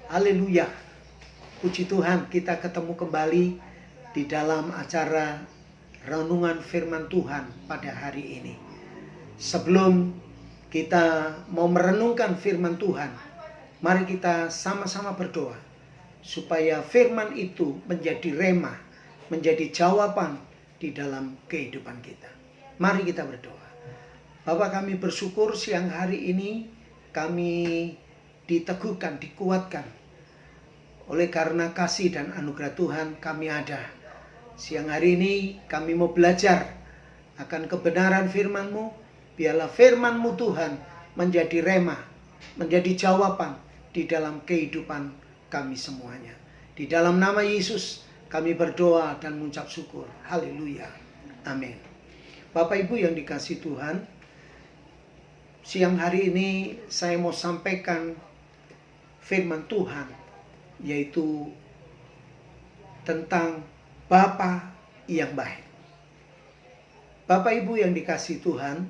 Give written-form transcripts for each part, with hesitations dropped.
Haleluya. Puji Tuhan, kita ketemu kembali di dalam acara renungan firman Tuhan pada hari ini. Sebelum kita mau merenungkan firman Tuhan, mari kita sama-sama berdoa supaya firman itu menjadi rema, menjadi jawaban di dalam kehidupan kita. Mari kita berdoa. Bapa, kami bersyukur siang hari ini kami diteguhkan, dikuatkan. Oleh karena kasih dan anugerah Tuhan kami ada. Siang hari ini kami mau belajar akan kebenaran firman-Mu. Biarlah firman-Mu Tuhan menjadi rema, menjadi jawaban di dalam kehidupan kami semuanya. Di dalam nama Yesus kami berdoa dan mengucap syukur. Haleluya. Amin. Bapak Ibu yang dikasihi Tuhan, siang hari ini saya mau sampaikan firman Tuhan, yaitu tentang Bapa yang baik. Bapak Ibu yang dikasihi Tuhan,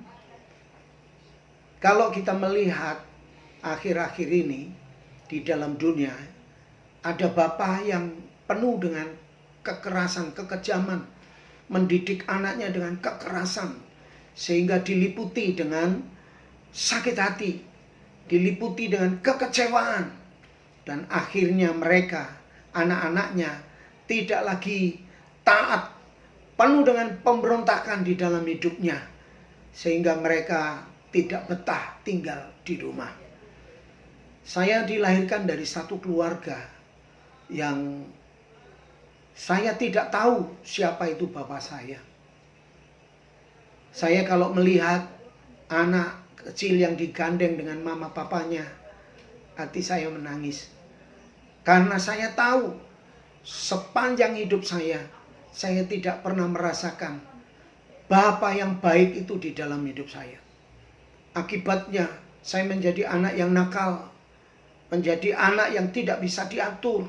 kalau kita melihat akhir-akhir ini di dalam dunia, ada bapa yang penuh dengan kekerasan, kekejaman, mendidik anaknya dengan kekerasan, sehingga diliputi dengan sakit hati, diliputi dengan kekecewaan. Dan akhirnya mereka, anak-anaknya tidak lagi taat, penuh dengan pemberontakan di dalam hidupnya. Sehingga mereka tidak betah tinggal di rumah. Saya dilahirkan dari satu keluarga yang saya tidak tahu siapa itu bapak saya. Saya kalau melihat anak kecil yang digandeng dengan mama papanya, hati saya menangis. Karena saya tahu sepanjang hidup saya tidak pernah merasakan Bapa yang baik itu di dalam hidup saya. Akibatnya saya menjadi anak yang nakal, menjadi anak yang tidak bisa diatur.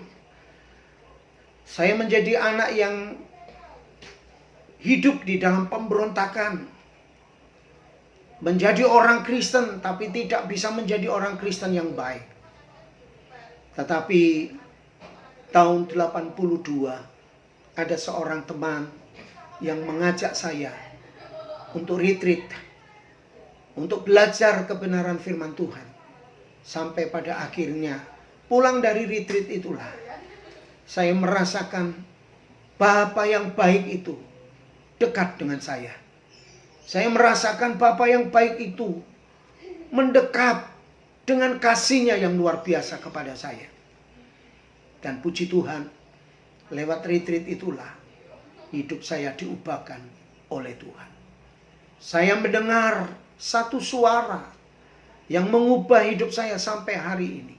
Saya menjadi anak yang hidup di dalam pemberontakan. Menjadi orang Kristen tapi tidak bisa menjadi orang Kristen yang baik. Tetapi tahun 82 ada seorang teman yang mengajak saya untuk retreat, untuk belajar kebenaran firman Tuhan. Sampai pada akhirnya pulang dari retreat itulah saya merasakan Bapa yang baik itu dekat dengan saya. Saya merasakan Bapa yang baik itu mendekat dengan kasih-Nya yang luar biasa kepada saya. Dan puji Tuhan, lewat retreat itulah hidup saya diubahkan oleh Tuhan. Saya mendengar satu suara yang mengubah hidup saya sampai hari ini.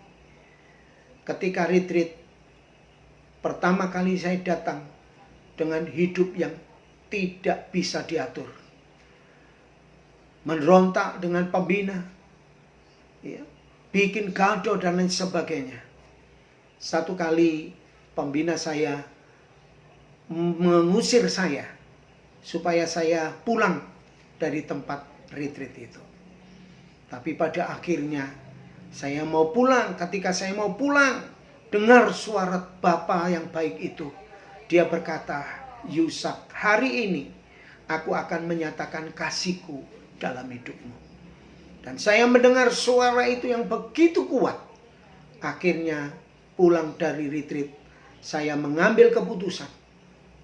Ketika retreat pertama kali saya datang dengan hidup yang tidak bisa diatur. Merontak dengan pembina, ya, bikin gaduh dan lain sebagainya. Satu kali pembina saya mengusir saya supaya saya pulang dari tempat retreat itu. Tapi pada akhirnya saya mau pulang. Ketika saya mau pulang, dengar suara Bapa yang baik itu. Dia berkata, "Yusak, hari ini aku akan menyatakan kasih-Ku dalam hidupmu." Dan saya mendengar suara itu yang begitu kuat. Akhirnya pulang dari retreat, saya mengambil keputusan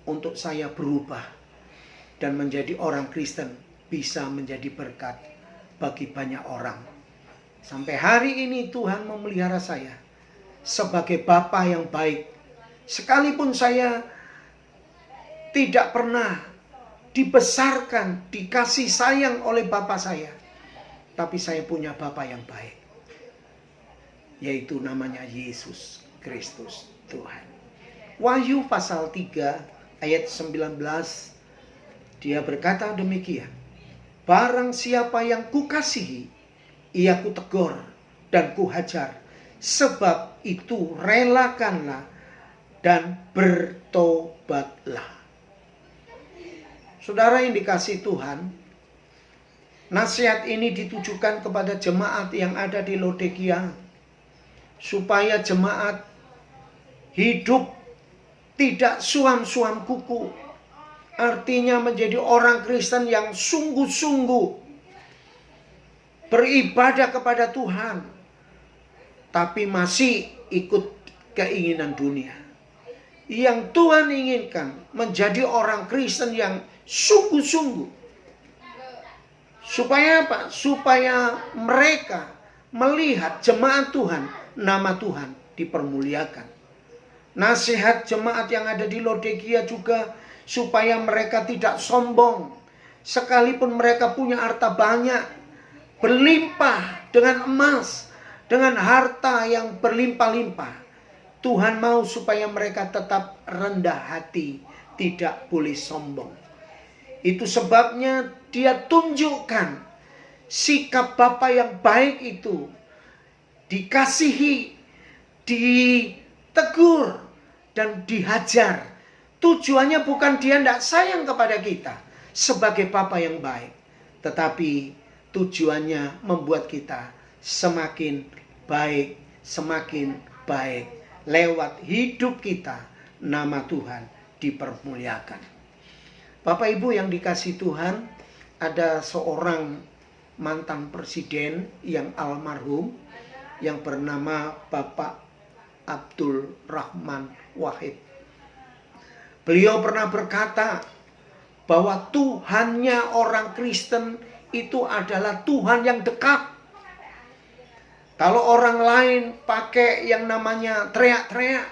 untuk saya berubah dan menjadi orang Kristen, bisa menjadi berkat bagi banyak orang. Sampai hari ini Tuhan memelihara saya sebagai Bapa yang baik. Sekalipun saya tidak pernah dibesarkan, dikasih sayang oleh Bapa saya, tapi saya punya Bapa yang baik, yaitu namanya Yesus Kristus Tuhan. Wahyu pasal 3 ayat 19, dia berkata demikian, "Barang siapa yang kukasihi, ia kutegur dan kuhajar. Sebab itu relakanlah dan bertobatlah." Saudara yang dikasihi Tuhan, nasihat ini ditujukan kepada jemaat yang ada di Laodikia. supaya jemaat hidup tidak suam-suam kuku. Artinya menjadi orang Kristen yang sungguh-sungguh beribadah kepada Tuhan, tapi masih ikut keinginan dunia. Yang Tuhan inginkan menjadi orang Kristen yang sungguh-sungguh. Supaya apa? Supaya mereka melihat jemaat Tuhan, nama Tuhan dipermuliakan. Nasihat jemaat yang ada di Laodikia juga supaya mereka tidak sombong. Sekalipun mereka punya harta banyak, berlimpah dengan emas, dengan harta yang berlimpah-limpah, Tuhan mau supaya mereka tetap rendah hati, tidak boleh sombong. Itu sebabnya dia tunjukkan sikap Bapa yang baik itu, dikasihi, ditegur, dan dihajar. Tujuannya bukan dia tidak sayang kepada kita sebagai Bapa yang baik, tetapi tujuannya membuat kita semakin baik, semakin baik. Lewat hidup kita, nama Tuhan dipermuliakan. Bapak Ibu yang dikasihi Tuhan, ada seorang mantan presiden yang almarhum yang bernama Bapak Abdul Rahman Wahid. Beliau pernah berkata bahwa Tuhannya orang Kristen itu adalah Tuhan yang dekat. Kalau orang lain pakai yang namanya teriak-teriak,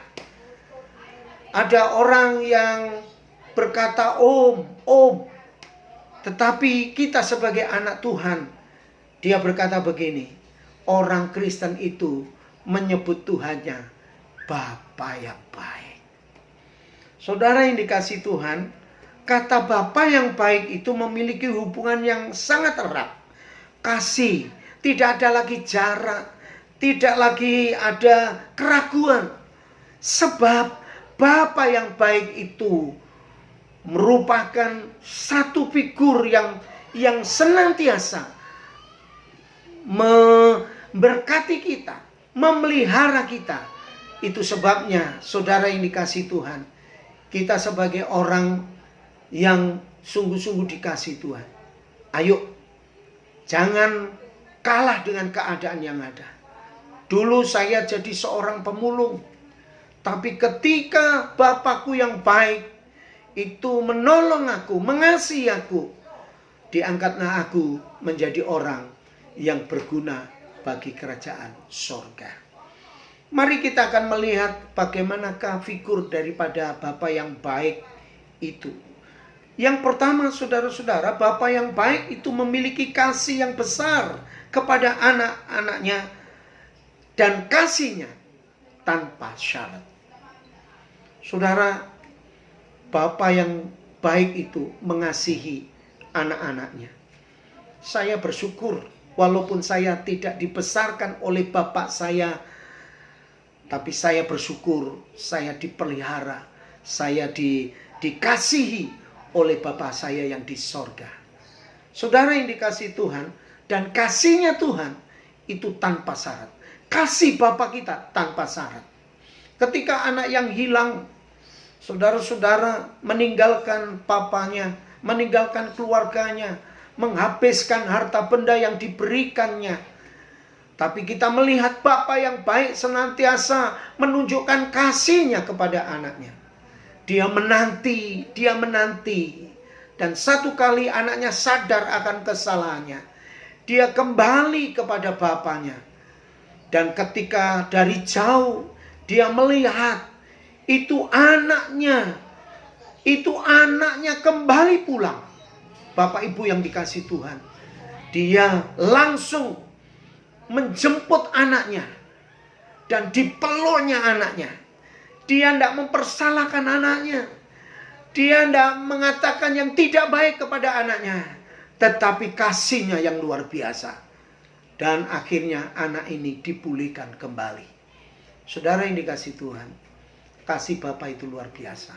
ada orang yang berkata om. Tetapi kita sebagai anak Tuhan, dia berkata begini, orang Kristen itu menyebut Tuhannya Bapa yang baik. Saudara yang dikasihi Tuhan, kata Bapa yang baik itu memiliki hubungan yang sangat erat. Kasih, tidak ada lagi jarak, tidak lagi ada keraguan. Sebab Bapa yang baik itu merupakan satu figur yang senantiasa memberkati kita, memelihara kita. Itu sebabnya saudara yang dikasihi Tuhan, kita sebagai orang yang sungguh-sungguh dikasihi Tuhan, ayo jangan kalah dengan keadaan yang ada. Dulu saya jadi seorang pemulung, tapi ketika Bapakku yang baik itu menolong aku, mengasihi aku, diangkatlah aku menjadi orang yang berguna bagi kerajaan sorga. Mari kita akan melihat bagaimanakah figur daripada Bapa yang baik itu. Yang pertama, saudara-saudara, Bapa yang baik itu memiliki kasih yang besar kepada anak-anaknya, dan kasihnya tanpa syarat. Saudara, Bapa yang baik itu mengasihi anak-anaknya. Saya bersyukur walaupun saya tidak dibesarkan oleh bapak saya, tapi saya bersyukur saya dipelihara, saya dikasihi oleh Bapa saya yang di sorga. Saudara yang dikasihi Tuhan, dan kasihnya Tuhan itu tanpa syarat. Kasih Bapa kita tanpa syarat. Ketika anak yang hilang, saudara-saudara, meninggalkan papanya, meninggalkan keluarganya, menghabiskan harta benda yang diberikannya. Tapi kita melihat Bapa yang baik senantiasa menunjukkan kasihnya kepada anaknya. Dia menanti. Dan satu kali anaknya sadar akan kesalahannya, dia kembali kepada bapaknya. Dan ketika dari jauh dia melihat itu anaknya kembali pulang. Bapak Ibu yang dikasihi Tuhan, dia langsung menjemput anaknya dan dipeluknya anaknya. Dia tidak mempersalahkan anaknya. Dia tidak mengatakan yang tidak baik kepada anaknya, tetapi kasihnya yang luar biasa. Dan akhirnya anak ini dipulihkan kembali. Saudara yang dikasihi Tuhan, kasih Bapa itu luar biasa.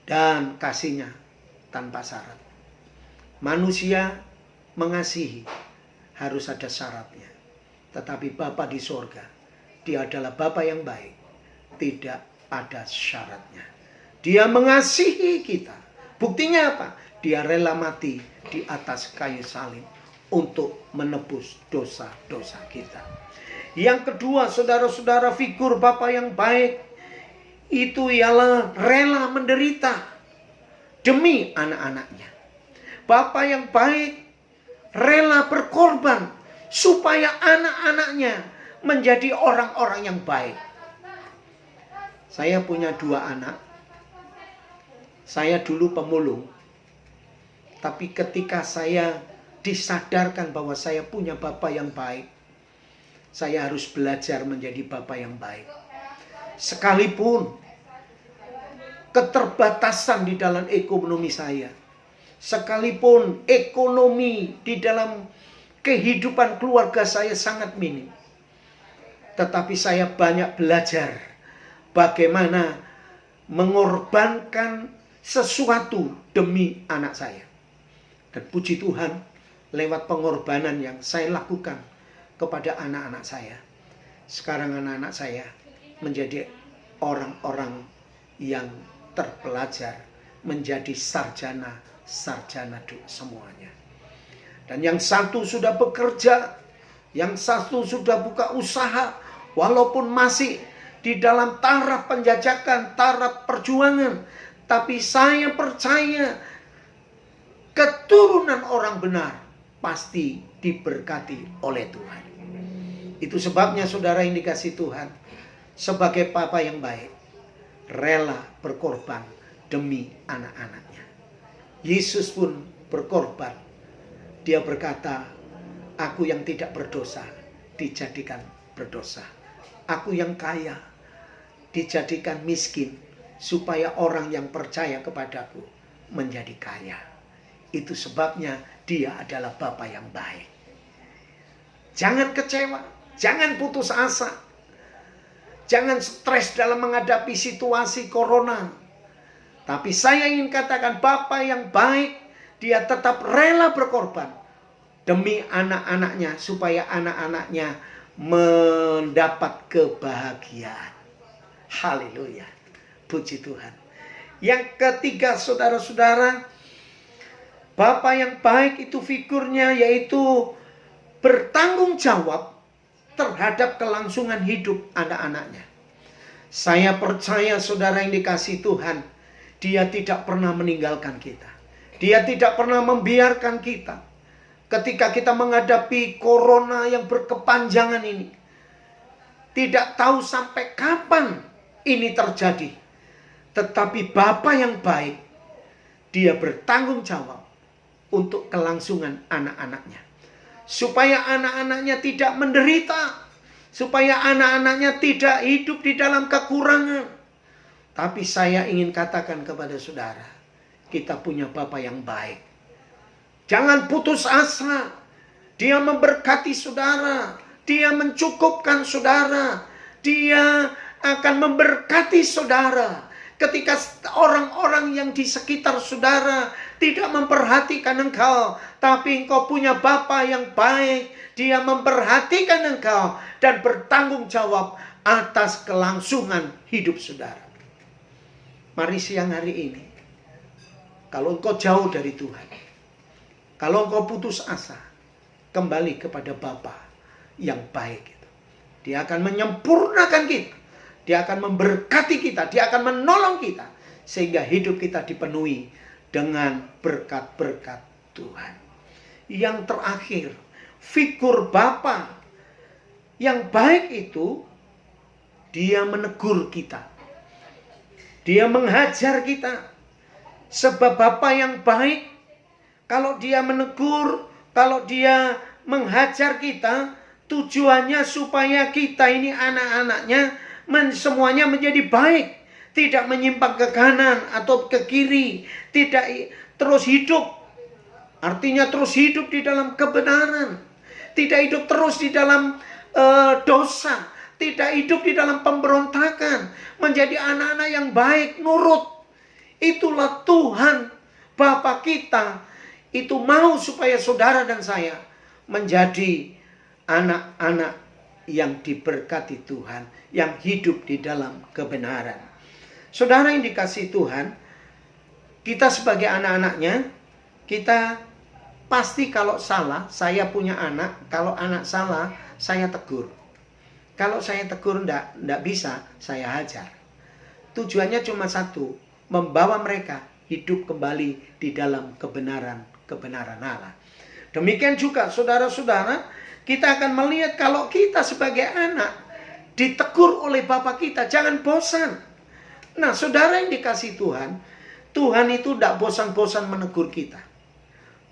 Dan kasihnya tanpa syarat. Manusia mengasihi harus ada syaratnya. Tetapi Bapa di sorga Dia adalah Bapa yang baik. Tidak ada syaratnya. Dia mengasihi kita. Buktinya apa? Dia rela mati di atas kayu salib untuk menebus dosa-dosa kita. Yang kedua, saudara-saudara, figur Bapa yang baik itu ialah rela menderita demi anak-anaknya. Bapa yang baik rela berkorban supaya anak-anaknya menjadi orang-orang yang baik. Saya punya 2 anak. Saya dulu pemulung. Tapi ketika saya disadarkan bahwa saya punya Bapa yang baik, saya harus belajar menjadi Bapa yang baik. Sekalipun keterbatasan di dalam ekonomi saya, sekalipun ekonomi di dalam kehidupan keluarga saya sangat minim, tetapi saya banyak belajar bagaimana mengorbankan sesuatu demi anak saya. Dan puji Tuhan, lewat pengorbanan yang saya lakukan kepada anak-anak saya, sekarang anak-anak saya menjadi orang-orang yang terpelajar, menjadi sarjana semuanya. Dan yang satu sudah bekerja, yang satu sudah buka usaha, walaupun masih di dalam taraf penjajakan, taraf perjuangan, tapi saya percaya keturunan orang benar pasti diberkati oleh Tuhan. Itu sebabnya saudara yang dikasihi Tuhan, sebagai Bapa yang baik, rela berkorban demi anak-anaknya. Yesus pun berkorban. Dia berkata, aku yang tidak berdosa dijadikan berdosa. Aku yang kaya dijadikan miskin supaya orang yang percaya kepadaku menjadi kaya. Itu sebabnya dia adalah Bapa yang baik. Jangan kecewa, jangan putus asa. Jangan stres dalam menghadapi situasi corona. Tapi saya ingin katakan, Bapa yang baik, dia tetap rela berkorban demi anak-anaknya supaya anak-anaknya mendapat kebahagiaan. Haleluya. Puji Tuhan. Yang ketiga, saudara-saudara, Bapa yang baik itu figurnya yaitu bertanggung jawab terhadap kelangsungan hidup anak-anaknya. Saya percaya saudara yang dikasihi Tuhan, dia tidak pernah meninggalkan kita. Dia tidak pernah membiarkan kita. Ketika kita menghadapi corona yang berkepanjangan ini, tidak tahu sampai kapan ini terjadi. Tetapi Bapa yang baik, dia bertanggung jawab untuk kelangsungan anak-anaknya. Supaya anak-anaknya tidak menderita. Supaya anak-anaknya tidak hidup di dalam kekurangan. Tapi saya ingin katakan kepada saudara, kita punya Bapa yang baik. Jangan putus asa. Dia memberkati saudara. Dia mencukupkan saudara. Dia akan memberkati saudara. Ketika orang-orang yang di sekitar saudara tidak memperhatikan engkau, tapi engkau punya Bapa yang baik, dia memperhatikan engkau dan bertanggung jawab atas kelangsungan hidup saudara. Mari siang hari ini, kalau engkau jauh dari Tuhan, kalau engkau putus asa, kembali kepada Bapa yang baik. Dia akan menyempurnakan kita. Dia akan memberkati kita. Dia akan menolong kita. Sehingga hidup kita dipenuhi dengan berkat-berkat Tuhan. Yang terakhir, figur Bapa yang baik itu, dia menegur kita. Dia menghajar kita. Sebab Bapa yang baik, kalau dia menegur, kalau dia menghajar kita, tujuannya supaya kita ini anak-anaknya semuanya menjadi baik. Tidak menyimpang ke kanan atau ke kiri. Tidak terus hidup. Artinya terus hidup di dalam kebenaran. Tidak hidup terus di dalam dosa. Tidak hidup di dalam pemberontakan. Menjadi anak-anak yang baik, nurut. Itulah Tuhan Bapa kita. Itu mau supaya saudara dan saya menjadi anak-anak yang diberkati Tuhan, yang hidup di dalam kebenaran. Saudara yang dikasihi Tuhan, kita sebagai anak-anaknya, kita pasti kalau salah, saya punya anak, kalau anak salah, saya tegur. Kalau saya tegur enggak bisa, saya hajar. Tujuannya cuma satu, membawa mereka hidup kembali di dalam kebenaran Allah. Demikian juga saudara-saudara, kita akan melihat kalau kita sebagai anak ditegur oleh Bapa kita, jangan bosan. Nah, saudara yang dikasihi Tuhan, Tuhan itu tidak bosan-bosan menegur kita.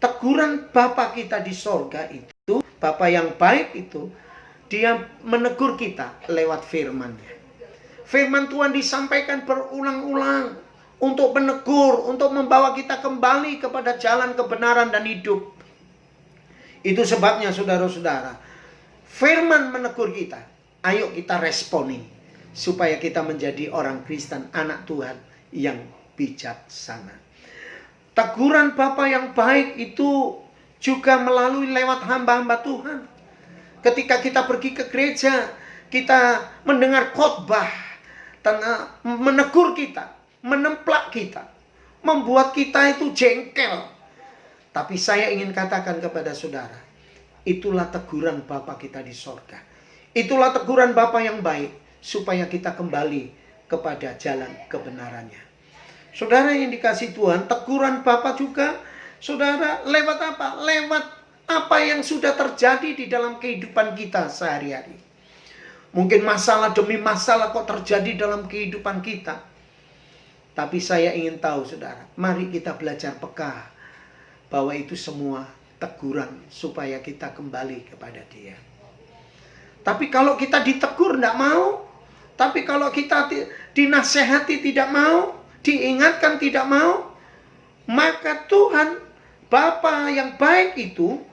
Teguran Bapa kita di sorga itu, Bapa yang baik itu, Dia menegur kita lewat firman-Nya. Firman Tuhan disampaikan berulang-ulang untuk menegur, untuk membawa kita kembali kepada jalan kebenaran dan hidup. Itu sebabnya saudara-saudara, firman menegur kita. Ayo kita responi supaya kita menjadi orang Kristen, anak Tuhan yang bijaksana. Teguran Bapa yang baik itu juga melalui lewat hamba-hamba Tuhan. Ketika kita pergi ke gereja, kita mendengar khotbah, menegur kita, menemplak kita, membuat kita itu jengkel. Tapi saya ingin katakan kepada saudara, itulah teguran Bapa kita di sorga. Itulah teguran Bapa yang baik, supaya kita kembali kepada jalan kebenarannya. Saudara yang dikasihi Tuhan, teguran Bapa juga, saudara, lewat apa? Lewat apa yang sudah terjadi di dalam kehidupan kita sehari-hari. Mungkin masalah demi masalah kok terjadi dalam kehidupan kita. Tapi saya ingin tahu saudara, mari kita belajar peka bahwa itu semua teguran supaya kita kembali kepada Dia. Tapi kalau kita ditegur tidak mau, tapi kalau kita dinasehati tidak mau, diingatkan tidak mau, maka Tuhan Bapa yang baik itu,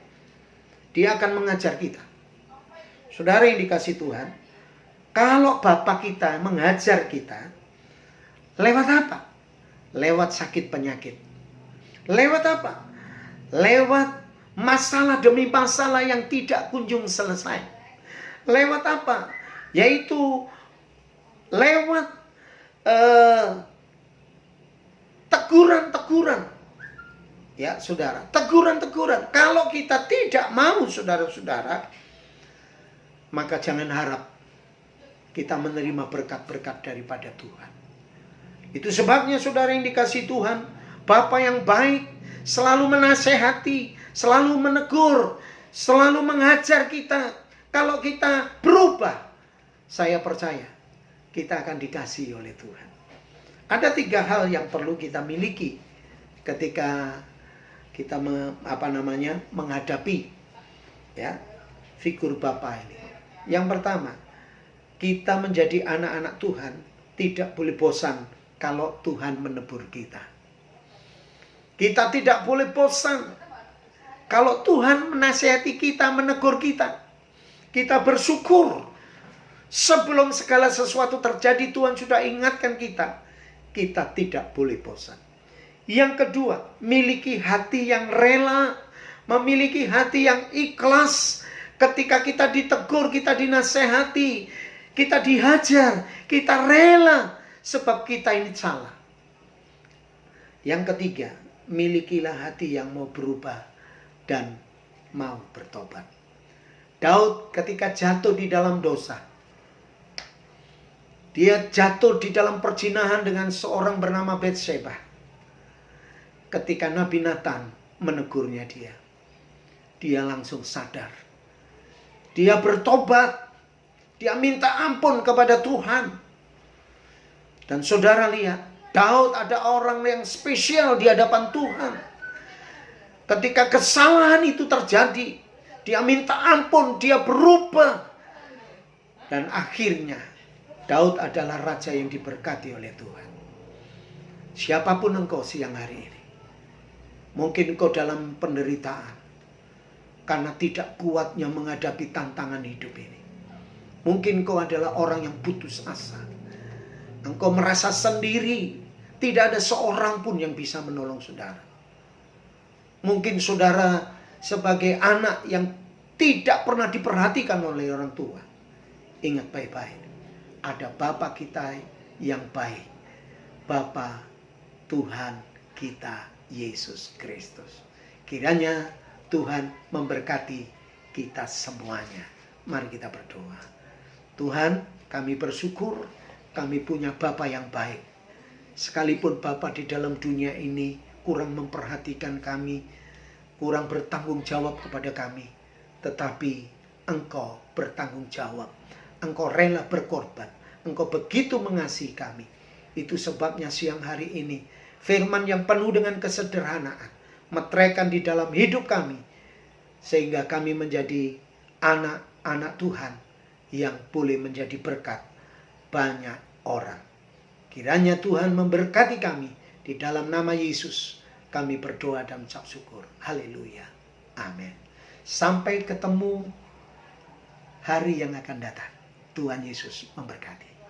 Dia akan mengajar kita. Saudara yang dikasihi Tuhan, kalau Bapa kita mengajar kita, lewat apa? Lewat sakit penyakit. Lewat apa? Lewat masalah demi masalah yang tidak kunjung selesai. Lewat apa? Yaitu lewat teguran-teguran. Ya saudara, teguran-teguran. Kalau kita tidak mau saudara-saudara, maka jangan harap kita menerima berkat-berkat daripada Tuhan. Itu sebabnya saudara yang dikasihi Tuhan, Bapa yang baik selalu menasehati, selalu menegur, selalu mengajar kita. Kalau kita berubah, saya percaya kita akan dikasihi oleh Tuhan. Ada 3 hal yang perlu kita miliki ketika kita menghadapi ya figur Bapa ini. Yang pertama, kita menjadi anak-anak Tuhan tidak boleh bosan kalau Tuhan menegur kita. Kita tidak boleh bosan kalau Tuhan menasihati kita, menegur kita. Kita bersyukur. Sebelum segala sesuatu terjadi, Tuhan sudah ingatkan kita. Kita tidak boleh bosan. Yang kedua, miliki hati yang rela, memiliki hati yang ikhlas. Ketika kita ditegur, kita dinasehati, kita dihajar, kita rela sebab kita ini salah. Yang ketiga, milikilah hati yang mau berubah dan mau bertobat. Daud ketika jatuh di dalam dosa, dia jatuh di dalam perzinahan dengan seorang bernama Batseba. Ketika Nabi Nathan menegurnya dia langsung sadar. Dia bertobat. Dia minta ampun kepada Tuhan. Dan saudara lihat, Daud ada orang yang spesial di hadapan Tuhan. Ketika kesalahan itu terjadi, dia minta ampun, dia berubah. Dan akhirnya, Daud adalah raja yang diberkati oleh Tuhan. Siapapun engkau siang hari ini, mungkin engkau dalam penderitaan karena tidak kuatnya menghadapi tantangan hidup ini. Mungkin engkau adalah orang yang putus asa. Engkau merasa sendiri, tidak ada seorang pun yang bisa menolong saudara. Mungkin saudara sebagai anak yang tidak pernah diperhatikan oleh orang tua. ingat baik-baik, ada Bapa kita yang baik, Bapa Tuhan kita Yesus Kristus. Kiranya Tuhan memberkati kita semuanya. Mari kita berdoa. Tuhan, kami bersyukur kami punya Bapa yang baik. Sekalipun Bapa di dalam dunia ini kurang memperhatikan kami, kurang bertanggung jawab kepada kami, tetapi Engkau bertanggung jawab. Engkau rela berkorban. Engkau begitu mengasihi kami. Itu sebabnya siang hari ini firman yang penuh dengan kesederhanaan meteraikan di dalam hidup kami, sehingga kami menjadi anak-anak Tuhan yang boleh menjadi berkat banyak orang. Kiranya Tuhan memberkati kami. Di dalam nama Yesus kami berdoa dan ucap syukur. Haleluya. Amin. Sampai ketemu hari yang akan datang. Tuhan Yesus memberkati.